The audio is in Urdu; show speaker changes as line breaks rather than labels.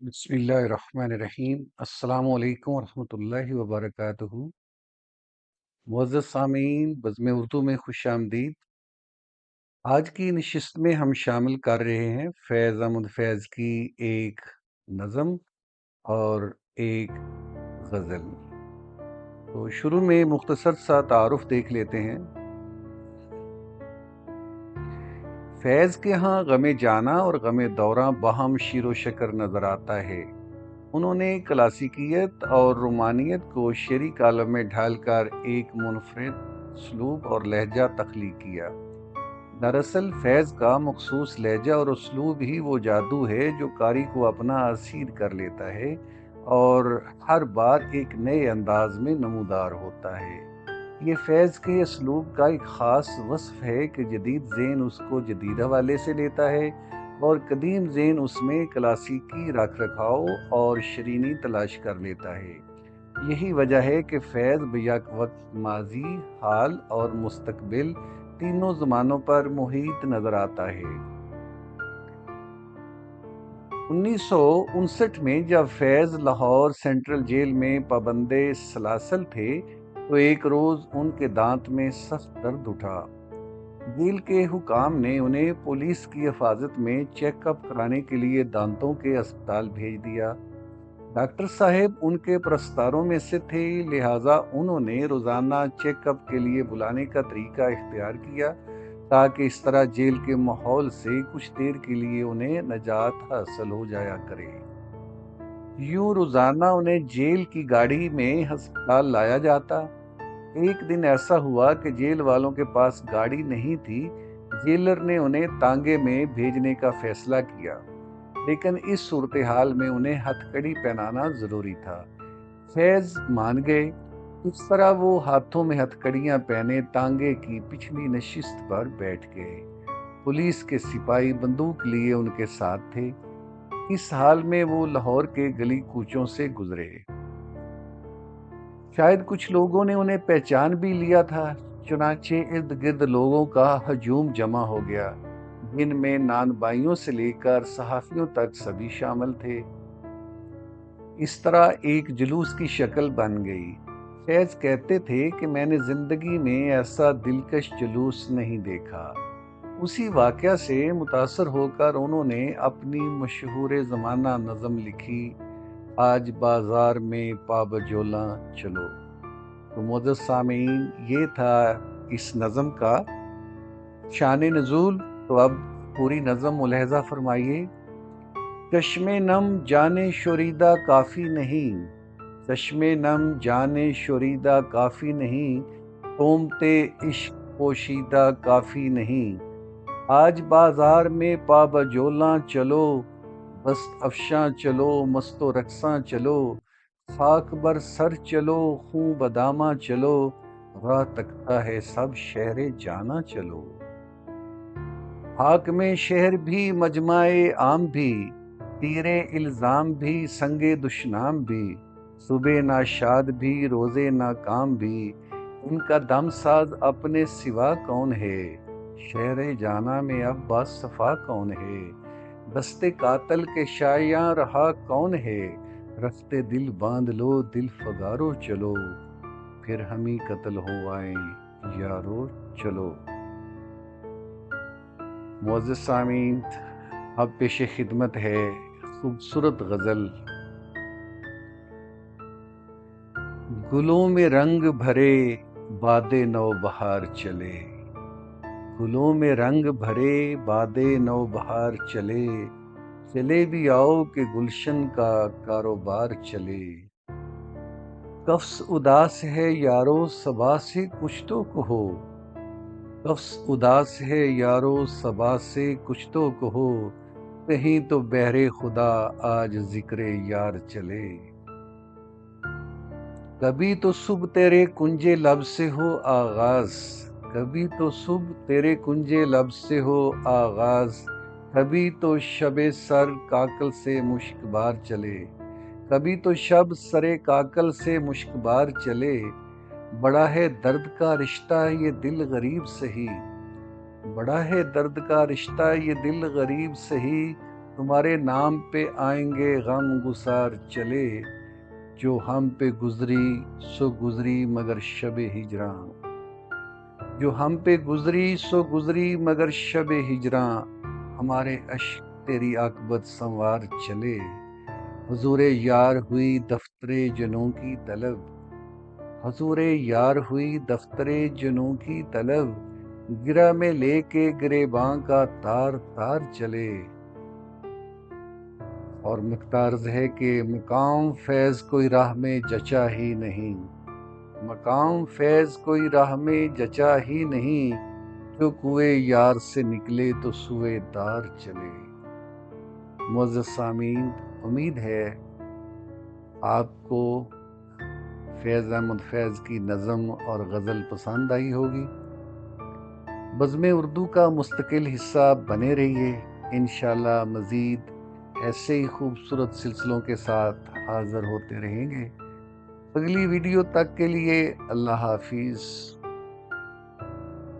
بسم اللہ الرحمن الرحیم۔ السلام علیکم ورحمۃ اللہ وبرکاتہ۔ معزز سامعین، بزم اردو میں خوش آمدید۔ آج کی نشست میں ہم شامل کر رہے ہیں فیض احمد فیض کی ایک نظم اور ایک غزل۔ تو شروع میں مختصر سا تعارف دیکھ لیتے ہیں۔ فیض کے ہاں غم جانا اور غم دوراں باہم شیر و شکر نظر آتا ہے۔ انہوں نے کلاسیکیت اور رومانیت کو شعری کالم میں ڈھال کر ایک منفرد اسلوب اور لہجہ تخلیق کیا۔ دراصل فیض کا مخصوص لہجہ اور اسلوب ہی وہ جادو ہے جو قاری کو اپنا اسیر کر لیتا ہے اور ہر بار ایک نئے انداز میں نمودار ہوتا ہے۔ یہ فیض کے اسلوب کا ایک خاص وصف ہے کہ جدید ذہن اس کو جدید حوالے سے لیتا ہے اور قدیم ذہن اس میں کلاسیکی رکھ رکھاؤ اور شرینی تلاش کر لیتا ہے۔ یہی وجہ ہے کہ فیض بیک وقت ماضی، حال اور مستقبل تینوں زمانوں پر محیط نظر آتا ہے۔ 1959 میں جب فیض لاہور سینٹرل جیل میں پابند سلاسل تھے تو ایک روز ان کے دانت میں سخت درد اٹھا۔ جیل کے حکام نے انہیں پولیس کی حفاظت میں چیک اپ کرانے کے لیے دانتوں کے اسپتال بھیج دیا۔ ڈاکٹر صاحب ان کے پرستاروں میں سے تھے، لہٰذا انہوں نے روزانہ چیک اپ کے لیے بلانے کا طریقہ اختیار کیا تاکہ اس طرح جیل کے ماحول سے کچھ دیر کے لیے انہیں نجات حاصل ہو جایا کرے۔ یوں روزانہ انہیں جیل کی گاڑی میں ہسپتال لایا جاتا۔ ایک دن ایسا ہوا کہ جیل والوں کے پاس گاڑی نہیں تھی۔ جیلر نے انہیں تانگے میں بھیجنے کا فیصلہ کیا، لیکن اس صورتحال میں انہیں ہتھ کڑی پہنانا ضروری تھا۔ فیض مان گئے۔ اس طرح وہ ہاتھوں میں ہتھ کڑیاں پہنے تانگے کی پچھلی نشست پر بیٹھ گئے۔ پولیس کے سپاہی بندوق لیے ان کے ساتھ تھے۔ اس حال میں وہ لاہور کے گلی کوچوں سے گزرے۔ شاید کچھ لوگوں نے انہیں پہچان بھی لیا تھا، چنانچہ ارد گرد لوگوں کا ہجوم جمع ہو گیا، جن میں نان بائیوں سے لے کر صحافیوں تک سبھی شامل تھے۔ اس طرح ایک جلوس کی شکل بن گئی۔ فیض کہتے تھے کہ میں نے زندگی میں ایسا دلکش جلوس نہیں دیکھا۔ اسی واقعہ سے متاثر ہو کر انہوں نے اپنی مشہور زمانہ نظم لکھی، آج بازار میں پا بجولاں چلو۔ تو معزز سامعین، یہ تھا اس نظم کا شان نزول۔ تو اب پوری نظم ملاحظہ فرمائیے۔ چشم نم جانے شوریدہ کافی نہیں، چشم نم جانے شوریدہ کافی نہیں، تومتے عشق پوشیدہ کافی نہیں، آج بازار میں پا بجولاں چلو، بست افشاں چلو مست و رقصاں چلو، خاک بر سر چلو خوں بداماں چلو، راہ تکتا ہے سب شہر جانا چلو۔ حاکم شہر بھی مجمع عام بھی، تیرے الزام بھی سنگے دشنام بھی، صبح ناشاد بھی روزے ناکام بھی، ان کا دم ساز اپنے سوا کون ہے، شہر جانا میں اب باصفا کون ہے، دستے قاتل کے شایاں رہا کون ہے، رفتے دل باندھ لو دل فگارو چلو، پھر ہمیں قتل ہو آئیں یارو چلو۔ معزز سامعین، اب پیش خدمت ہے خوبصورت غزل۔ گلوں میں رنگ بھرے باد نو بہار چلے، گلوں میں رنگ بھرے باد نو بہار چلے، چلے بھی آؤ کہ گلشن کا کاروبار چلے، قفس اداس ہے یارو صبا سے کچھ تو کہو، قفس اداس ہے یارو صبا سے کچھ تو کہو، کہیں تو بہر خدا آج ذکر یار چلے، کبھی تو صبح تیرے کنجے لب سے ہو آغاز، کبھی تو صبح تیرے کنجے لب سے ہو آغاز، کبھی تو شب سر کاکل سے مشک بار چلے، کبھی تو شب سرے کاکل سے مشک بار چلے، بڑا ہے درد کا رشتہ یہ دل غریب سہی، بڑا ہے درد کا رشتہ یہ دل غریب سہی، تمہارے نام پہ آئیں گے غم گسار چلے، جو ہم پہ گزری سو گزری مگر شب ہجراں، جو ہم پہ گزری سو گزری مگر شب ہجراں، ہمارے عشق تیری عاقبت سنوار چلے، حضور یار ہوئی دفتر جنوں کی طلب، حضور یار ہوئی دفتر جنوں کی طلب، گرہ میں لے کے گریباں کا تار تار چلے۔ اور مختارز ہے کہ مقام فیض کوئی راہ میں جچا ہی نہیں، مقام فیض کوئی راہ میں جچا ہی نہیں، جو کوئے یار سے نکلے تو سوئے دار چلے۔ معزز سامعین، امید ہے آپ کو فیض احمد فیض کی نظم اور غزل پسند آئی ہوگی۔ بزم اردو کا مستقل حصہ بنے رہیے، انشاءاللہ مزید ایسے ہی خوبصورت سلسلوں کے ساتھ حاضر ہوتے رہیں گے۔ اگلی ویڈیو تک کے لیے اللہ حافظ۔